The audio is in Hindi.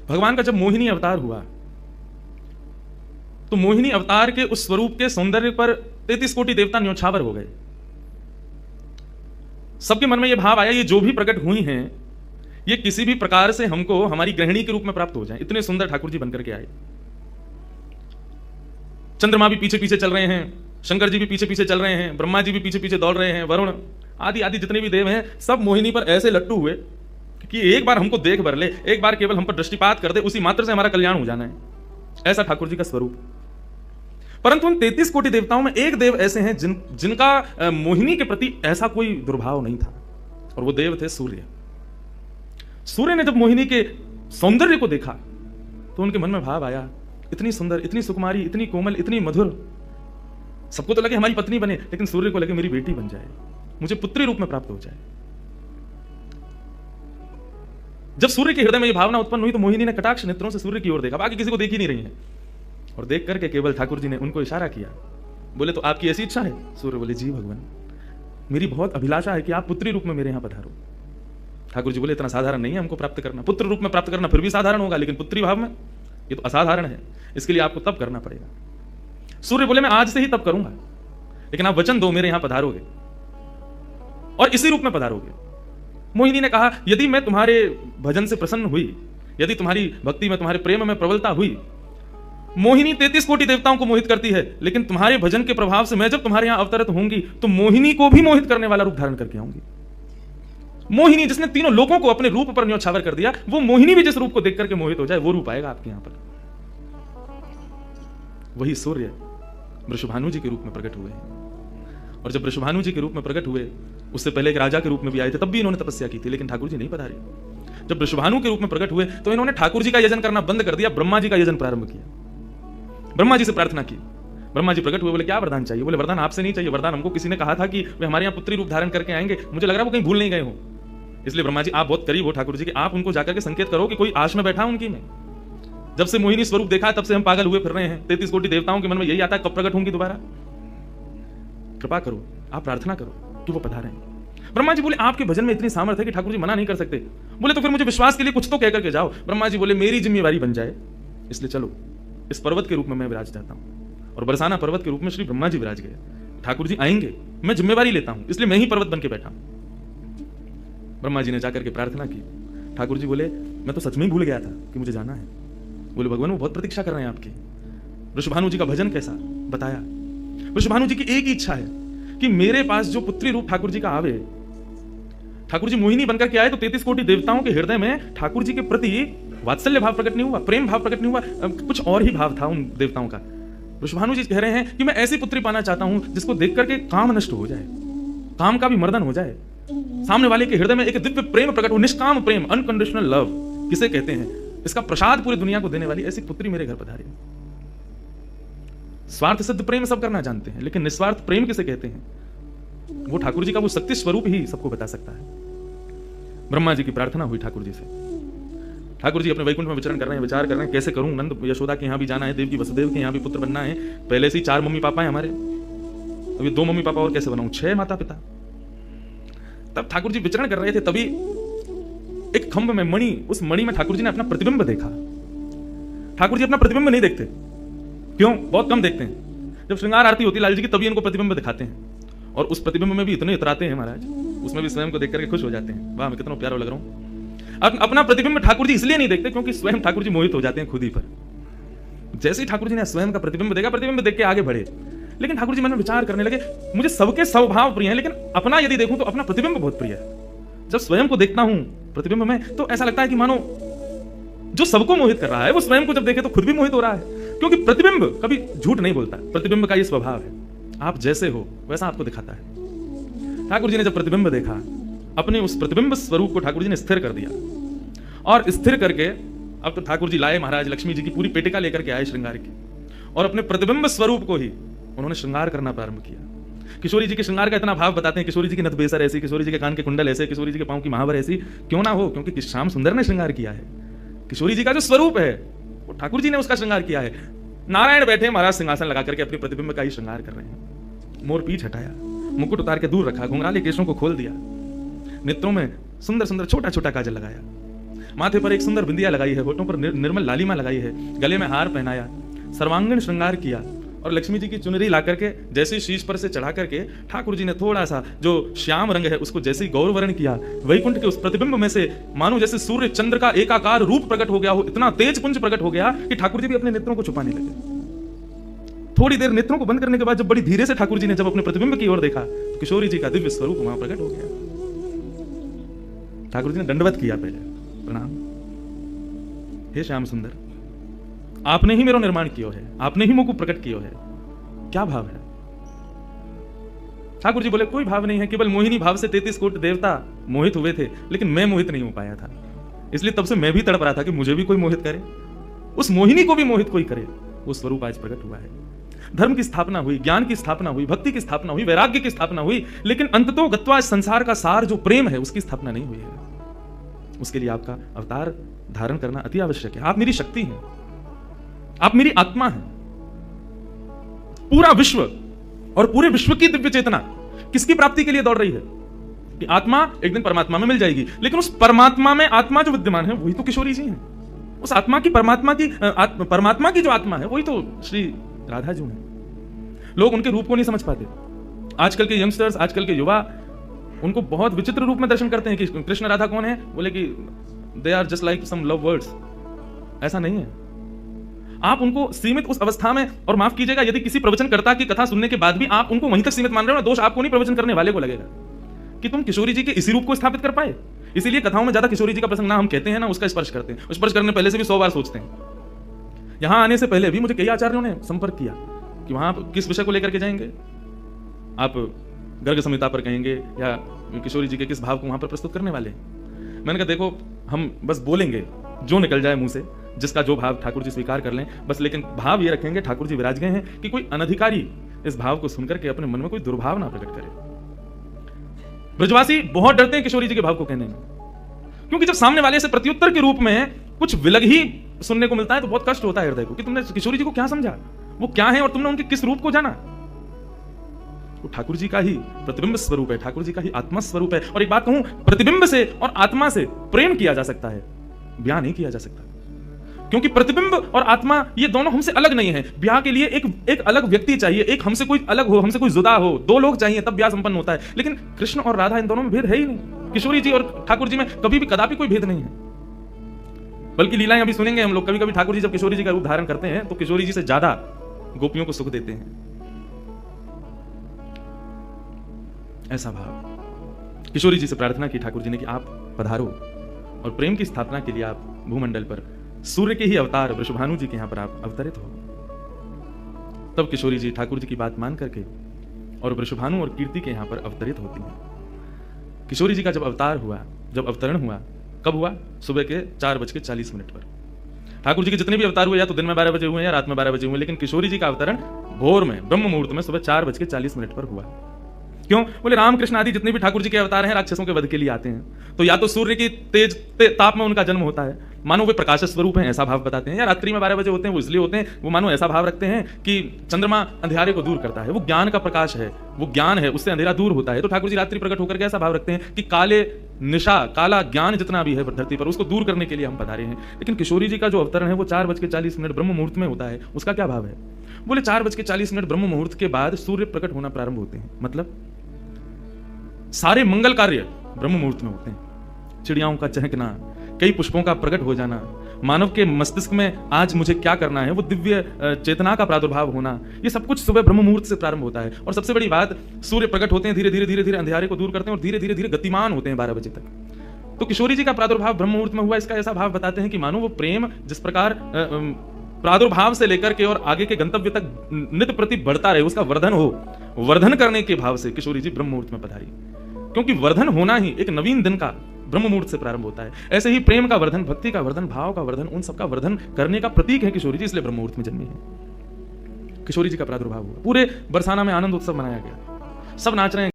भगवान का जब मोहिनी अवतार हुआ तो मोहिनी अवतार के उस स्वरूप के सौंदर्य पर 33 कोटि देवता न्योछावर हो गए। सबके मन में यह भाव आया, ये जो भी प्रकट हुई हैं ये किसी भी प्रकार से हमको हमारी गृहिणी के रूप में प्राप्त हो जाए। इतने सुंदर ठाकुर जी बनकर के आए। चंद्रमा भी पीछे पीछे चल रहे हैं, शंकर जी भी पीछे पीछे चल रहे हैं, ब्रह्मा जी भी पीछे पीछे दौड़ रहे हैं, वरुण आदि आदि जितने भी देव हैं सब मोहिनी पर ऐसे लट्टू हुए कि एक बार हमको देख भर ले, एक बार केवल हम पर दृष्टिपात कर दे, उसी मात्र से हमारा कल्याण हो जाना है। ऐसा ठाकुर जी का स्वरूप। परंतु उन 33 कोटि देवताओं में एक देव ऐसे हैं जिनका मोहिनी के प्रति ऐसा कोई दुर्भाव नहीं था, और वो देव थे सूर्य। सूर्य ने जब मोहिनी के सौंदर्य को देखा तो उनके मन में भाव आया, इतनी सुंदर, इतनी सुकुमारी, इतनी कोमल, इतनी मधुर, सबको तो लगे हमारी पत्नी बने, लेकिन सूर्य को लगे मेरी बेटी बन जाए, मुझे पुत्री रूप में प्राप्त हो जाए। जब सूर्य के हृदय में यह भावना उत्पन्न हुई तो मोहिनी ने कटाक्ष नेत्रों से सूर्य की ओर देखा, बाकी किसी को देख ही नहीं रही है, और देख करके केवल ठाकुर जी ने उनको इशारा किया। बोले तो आपकी ऐसी इच्छा है? सूर्य बोले जी भगवान, मेरी बहुत अभिलाषा है कि आप पुत्री रूप में मेरे यहां पधारो। ठाकुर जी बोले इतना साधारण नहीं है हमको प्राप्त करना, पुत्र रूप में प्राप्त करना फिर भी साधारण होगा, लेकिन पुत्री भाव में ये तो असाधारण है, इसके लिए आपको तप करना पड़ेगा। सूर्य बोले मैं आज से ही तप करूंगा, लेकिन आप वचन दो मेरे यहां पधारोगे और इसी रूप में पधारोगे। मोहिनी ने कहा यदि मैं तुम्हारे भजन से प्रसन्न हुई, यदि तुम्हारी भक्ति में, तुम्हारे प्रेम में प्रबलता हुई, मोहिनी 33 कोटि देवताओं को मोहित करती है, लेकिन तुम्हारे भजन के प्रभाव से मैं जब तुम्हारे यहां अवतरित होंगी तो मोहिनी को भी मोहित करने वाला रूप धारण करके आऊंगी। मोहिनी जिसने तीनों लोगों को अपने रूप पर न्योछावर कर दिया, वो मोहिनी भी जिस रूप को देख करके मोहित हो जाए, वो रूप आएगा आपके यहां पर। वही सूर्य वृषभानु जी के रूप में प्रकट हुए हैं। और जब वृषभानु जी के रूप में प्रकट हुए, उससे पहले एक राजा के रूप में भी आए थे, तब भी इन्होंने तपस्या की थी, लेकिन ठाकुर जी नहीं पधारे। जब वृषभानु के रूप में प्रकट हुए तो इन्होंने ठाकुर जी का यजन करना बंद कर दिया, ब्रह्मा जी का यजन प्रारंभ किया। ब्रह्मा जी से प्रार्थना की, ब्रह्मा जी प्रकट हुए, बोले क्या वरदान चाहिए? बोले वरदान आपसे नहीं चाहिए, वरदान हमको किसी ने कहा था कि वे हमारे यहाँ पुत्री रूप धारण करके आएंगे, मुझे लग रहा है वो कहीं भूल नहीं गए हो, इसलिए ब्रह्मा जी आप बहुत करीब हो ठाकुर जी के, आप उनको जाकर के संकेत करो कि कोई आश में बैठा उनकी में। जब से मोहिनी स्वरूप देखा है तब से हम पागल हुए फिर रहे हैं, 33 कोटि देवताओं के मन में यही आता है कब प्रकट होंगी दोबारा, कृपा करो, आप प्रार्थना करो कि वो पधारें। ब्रह्मा जी बोले आपके भजन में इतनी सामर्थ्य है कि ठाकुर जी मना नहीं कर सकते। बोले तो फिर मुझे विश्वास के लिए कुछ तो कहकर के जाओ। ब्रह्मा जी बोले मेरी जिम्मेवारी बन जाए, इसलिए चलो इस पर्वत के रूप में मैं विराज जाता हूं। और बरसाना पर्वत के रूप में श्री ब्रह्मा जी विराज गए। ठाकुर जी आएंगे, मैं जिम्मेवारी लेता हूं, इसलिए मैं ही पर्वत बन के बैठा हूं। ब्रह्मा जी ने जाकर के प्रार्थना की। ठाकुर जी बोले मैं तो सच में ही भूल गया था कि मुझे जाना है। बोले भगवान वो बहुत प्रतीक्षा कर रहे हैं आपकी। वृषभानु जी का भजन कैसा बताया। वृषभानु जी की एक ही इच्छा है कि मेरे पास जो पुत्री रूप ठाकुर जी का आवे, ठाकुर जी मोहिनी बनकर के आए तो 33 कोटि देवताओं के हृदय में ठाकुर जी के प्रति वात्सल्य भाव प्रकट नहीं हुआ, प्रेम भाव प्रकट नहीं हुआ, कुछ और ही भाव था उन देवताओं का। वृषभानु जी कह रहे हैं कि मैं ऐसी पुत्री पाना चाहता हूं जिसको देख करके काम नष्ट हो जाए, काम का भी मर्दन हो जाए, सामने वाले के हृदय में एक दिव्य प्रेम प्रकट हो, निष्काम प्रेम, अनकंडीशनल लव किसे कहते हैं, इसका प्रसाद पूरी दुनिया को देने वाली ऐसी पुत्री मेरे घर पधारी। स्वार्थ सिद्ध प्रेम सब करना जानते हैं, लेकिन निस्वार्थ प्रेम किसे कहते हैं, वो ठाकुर जी का वो शक्ति स्वरूप ही सबको बता सकता है। ब्रह्मा जी की प्रार्थना हुई ठाकुर जी से। ठाकुर जी अपने वैकुंठ में विचरण कर रहे हैं, विचार कर रहे हैं कैसे करूं, नंद यशोदा के यहां भी जाना है, देव की वसुदेव के यहां भी पुत्र बनना है, पहले से ही 4 मम्मी पापा हैं हमारे, अभी 2 मम्मी पापा और कैसे बनाऊं, 6 माता पिता। तब ठाकुर जी विचरण कर रहे थे, तभी एक खंभ में मणि, उस मणि में ठाकुर जी ने अपना प्रतिबिंब देखा। ठाकुर जी अपना प्रतिबिंब नहीं देखते, क्यों? बहुत कम देखते हैं। जब श्रृंगार आरती होती है लाल जी की तभी इनको प्रतिबिंब दिखाते हैं, और उस प्रतिबिंब में भी इतने इतराते हैं महाराज, उसमें भी स्वयं को देख करके खुश हो जाते हैं, वाह मैं कितना प्यारा लग रहा हूं। अपना प्रतिबिंब ठाकुर जी इसलिए नहीं देखते क्योंकि स्वयं ठाकुर जी मोहित हो जाते हैं खुद ही पर। जैसे ही ठाकुर जी ने स्वयं का प्रतिबिंब देखा, प्रतिबिंब देख के आगे बढ़े, लेकिन ठाकुर जी मन में विचार करने लगे मुझे सबके स्वभाव प्रिय हैं, लेकिन अपना यदि देखूं तो अपना प्रतिबिंब बहुत प्रिय है। जब स्वयं को देखता हूं प्रतिबिंब में तो ऐसा लगता है कि मानो जो सबको मोहित कर रहा है वो स्वयं को जब देखे तो खुद भी मोहित हो रहा है, क्योंकि प्रतिबिंब कभी झूठ नहीं बोलता, प्रतिबिंब का ये स्वभाव है, आप जैसे हो वैसा आपको दिखाता है। ठाकुर जी ने जब प्रतिबिंब देखा, अपने उस प्रतिबिंब स्वरूप को ठाकुर जी ने स्थिर कर दिया, और स्थिर करके अब तो ठाकुर जी लाए महाराज लक्ष्मी जी की पूरी पेटिका लेकर के आए श्रृंगार की, और अपने प्रतिबिंब स्वरूप को ही उन्होंने श्रृंगार करना प्रारंभ किया। किशोरी जी के श्रृंगार का इतना भाव बताते हैं, किशोरी जी की नथ बेसर ऐसी, किशोरी जी के कान के कुंडल ऐसे, किशोरी जी के पांव की महावर ऐसी, क्यों ना हो, क्योंकि श्याम सुंदर ने श्रृंगार किया है। किशोरी जी का जो स्वरूप है वो ठाकुर जी ने उसका श्रृंगार किया है। नारायण बैठे महाराज सिंहासन लगा करके अपने प्रतिबिंब का ही श्रृंगार कर रहे हैं। मोर पीछ हटाया, मुकुट उतार के दूर रखा, घुंघराले केशों को खोल दिया, नेत्रों में सुंदर सुंदर छोटा छोटा काजल लगाया, माथे पर एक सुंदर बिंदिया लगाई है, होठों पर निर्मल लालिमा लगाई है, गले में हार पहनाया, सर्वांगीण श्रृंगार किया और लक्ष्मी जी की चुनरी ला करके जैसे शीश पर से चढ़ा करके ठाकुर जी ने थोड़ा सा जो श्याम रंग है उसको जैसे ही गौरवर्ण किया, वैकुंठ के उस प्रतिबिंब में से मानो जैसे सूर्य चंद्र का एकाकार रूप प्रकट हो गया हो, इतना तेज पुंज प्रकट हो गया कि ठाकुर जी भी अपने नेत्रों को छुपाने लगे। थोड़ी देर नेत्रों को बंद करने के बाद जब बड़ी धीरे से ठाकुर जी ने जब अपने प्रतिबिंब की ओर देखा तो किशोरी जी का दिव्य स्वरूप वहां प्रकट हो गया। ठाकुर जी ने दंडवत किया, पहले प्रणाम, हे श्याम सुंदर, आपने ही मेरा निर्माण किया है, आपने ही मुझको प्रकट किया है, क्या भाव है? ठाकुर जी बोले कोई भाव नहीं है, केवल मोहिनी भाव से 33 कोटि देवता मोहित हुए थे, लेकिन मैं मोहित नहीं हो पाया था, इसलिए तब से मैं भी तड़प रहा था कि मुझे भी कोई मोहित करे, उस मोहिनी को भी मोहित कोई करे। वो स्वरूप आज प्रकट हुआ है। धर्म की स्थापना हुई, ज्ञान की स्थापना हुई, भक्ति की स्थापना हुई, वैराग्य की स्थापना हुई, लेकिन अंततो गत्वा संसार का सार जो प्रेम है उसकी स्थापना नहीं हुई है। उसके लिए आपका अवतार धारण करना अति आवश्यक है। आप मेरी शक्ति हैं, आप मेरी आत्मा हैं। पूरा विश्व और पूरे विश्व की दिव्य चेतना किसकी प्राप्ति के लिए दौड़ रही है कि आत्मा एक दिन परमात्मा में मिल जाएगी, लेकिन उस परमात्मा में आत्मा जो विद्यमान है वही तो किशोरी जी हैं। उस आत्मा की परमात्मा की जो आत्मा है वही तो श्री राधा जी हैं। लोग उनके रूप को नहीं समझ पाते। आजकल के यंगस्टर्स, आजकल के युवा उनको बहुत विचित्र रूप में दर्शन करते हैं कि कृष्ण राधा कौन है, बोले कि they are just like some love words. ऐसा नहीं है। आप उनको सीमित उस अवस्था में, और माफ कीजिएगा यदि किसी प्रवचनकर्ता की कथा सुनने के बाद भी आप उनको वहीं तक सीमित मान रहे हो, दोष आपको नहीं, प्रवचन करने वाले को लगेगा कि तुम किशोरी जी के इसी रूप को स्थापित कर पाए। इसीलिए कथाओं में ज्यादा किशोरी जी का प्रसंग ना हम कहते हैं ना उसका स्पर्श करते हैं, स्पर्श करने पहले से भी 100 बार सोचते हैं। यहां आने से पहले भी मुझे कई आचार्यों ने संपर्क किया कि वहां किस विषय को लेकर के जाएंगे, आप गर्ग संहिता पर कहेंगे या किशोरी जी के किस भाव को वहां पर प्रस्तुत करने वाले हैं। मैंने कहा देखो हम बस बोलेंगे जो निकल जाए मुंह से, जिसका जो भाव ठाकुर जी स्वीकार कर लें बस, लेकिन भाव ये रखेंगे ठाकुर जी विराज गए हैं कि कोई अनधिकारी इस भाव को सुनकर के अपने मन में कोई दुर्भाव ना प्रकट करे। ब्रजवासी बहुत डरते हैं किशोरी जी के भाव को कहने में, क्योंकि जब सामने वाले से प्रत्युत्तर के रूप में कुछ विलग ही सुनने को मिलता है तो बहुत कष्ट होता है हृदय को कि तुमने किशोरी जी को क्या समझा, वो क्या है और तुमने उनके किस रूप को जाना। वो ठाकुर जी का ही प्रतिबिंब स्वरूप है, ठाकुर जी का ही आत्मा स्वरूप है। और एक बात कहूं, प्रतिबिंब से और आत्मा से प्रेम किया जा सकता है, ब्याह नहीं किया जा सकता, क्योंकि प्रतिबिंब और आत्मा ये दोनों हमसे अलग नहीं है। ब्याह के लिए एक अलग व्यक्ति चाहिए, एक हमसे कोई अलग हो, हमसे कोई जुदा हो, दो लोग चाहिए तब ब्याह संपन्न होता है। लेकिन कृष्ण और राधा इन दोनों में भेद है ही नहीं। किशोरी जी और ठाकुर जी में कभी भी कदापि कोई भेद नहीं है। बल्कि लीलाएं अभी सुनेंगे हम लोग, कभी कभी ठाकुर जी जब किशोरी जी का रूप धारण करते हैं तो किशोरी जी से ज्यादा गोपियों को सुख देते हैं। ऐसा भाव किशोरी जी से प्रार्थना की ठाकुर जी ने कि आप पधारो और प्रेम की स्थापना के लिए आप भूमंडल पर सूर्य के ही अवतार वृषभानु जी के यहां पर आप अवतरित हो। तब किशोरी जी ठाकुर जी की बात मान करके और वृषभानु और कीर्ति के यहां पर अवतरित होती हैं। किशोरी जी का जब अवतार हुआ, जब अवतरण हुआ, कब हुआ? सुबह के 4:40 पर। ठाकुर जी के जितने भी अवतार हुए या तो दिन में 12 बजे हुए या रात में 12 बजे हुए, लेकिन किशोरी जी का अवतरण भोर में ब्रह्म मुहूर्त में सुबह 4:40 पर हुआ। क्यों? बोले रामकृष्ण आदि जितने भी ठाकुर जी के अवतार हैं राक्षसों के वध के लिए आते हैं, तो या तो सूर्य की तेज ताप में उनका जन्म होता है, मानो वे प्रकाश स्वरूप हैं ऐसा भाव बताते हैं, या रात्रि में 12 बजे होते हैं वो इसलिए होते हैं वो मानो ऐसा भाव रखते हैं कि चंद्रमा अंधेरे को दूर करता है, वो ज्ञान का प्रकाश है, वो ज्ञान है, उससे अंधेरा दूर होता है। तो ठाकुर जी रात्रि प्रकट होकर के ऐसा भाव रखते हैं कि काले निशा, काला ज्ञान जितना भी है धरती पर उसको दूर करने के लिए हम पधारे हैं। लेकिन किशोरी जी का जो अवतरण है वो 4:40 ब्रह्म मुहूर्त में होता है। उसका क्या भाव है? बोले 4:40 ब्रह्म मुहूर्त के बाद सूर्य प्रकट होना प्रारंभ होते हैं, मतलब सारे मंगल कार्य ब्रह्म मुहूर्त में होते हैं। चिड़ियाओं का चहकना, कई पुष्पों का प्रकट हो जाना, मानव के मस्तिष्क में आज मुझे क्या करना है वो दिव्य चेतना का प्रादुर्भाव होना, ये सब कुछ सुबह ब्रह्म मुहूर्त से प्रारंभ होता है। और सबसे बड़ी बात, सूर्य प्रकट होते हैं, धीरे धीरे अंधेरे को दूर करते हैं और धीरे धीरे गतिमान होते हैं 12 बजे तक। तो किशोरी जी का प्रादुर्भाव ब्रह्म मुहूर्त में हुआ, इसका ऐसा भाव बताते हैं कि मानो वो प्रेम जिस प्रकार प्रादुर्भाव से लेकर के और आगे के गंतव्य तक नित्य प्रति बढ़ता रहे, उसका वर्धन हो, वर्धन करने के भाव से किशोरी जी ब्रह्म मुहूर्त में पधारी। क्योंकि वर्धन होना ही एक नवीन दिन का ब्रह्म मुहूर्त से प्रारंभ होता है। ऐसे ही प्रेम का वर्धन, भक्ति का वर्धन, भाव का वर्धन, उन सबका वर्धन करने का प्रतीक है किशोरी जी, इसलिए ब्रह्म मुहूर्त में जन्मी है। किशोरी जी का प्रादुर्भाव हुआ, पूरे बरसाना में आनंद उत्सव मनाया गया, सब नाच रहे हैं।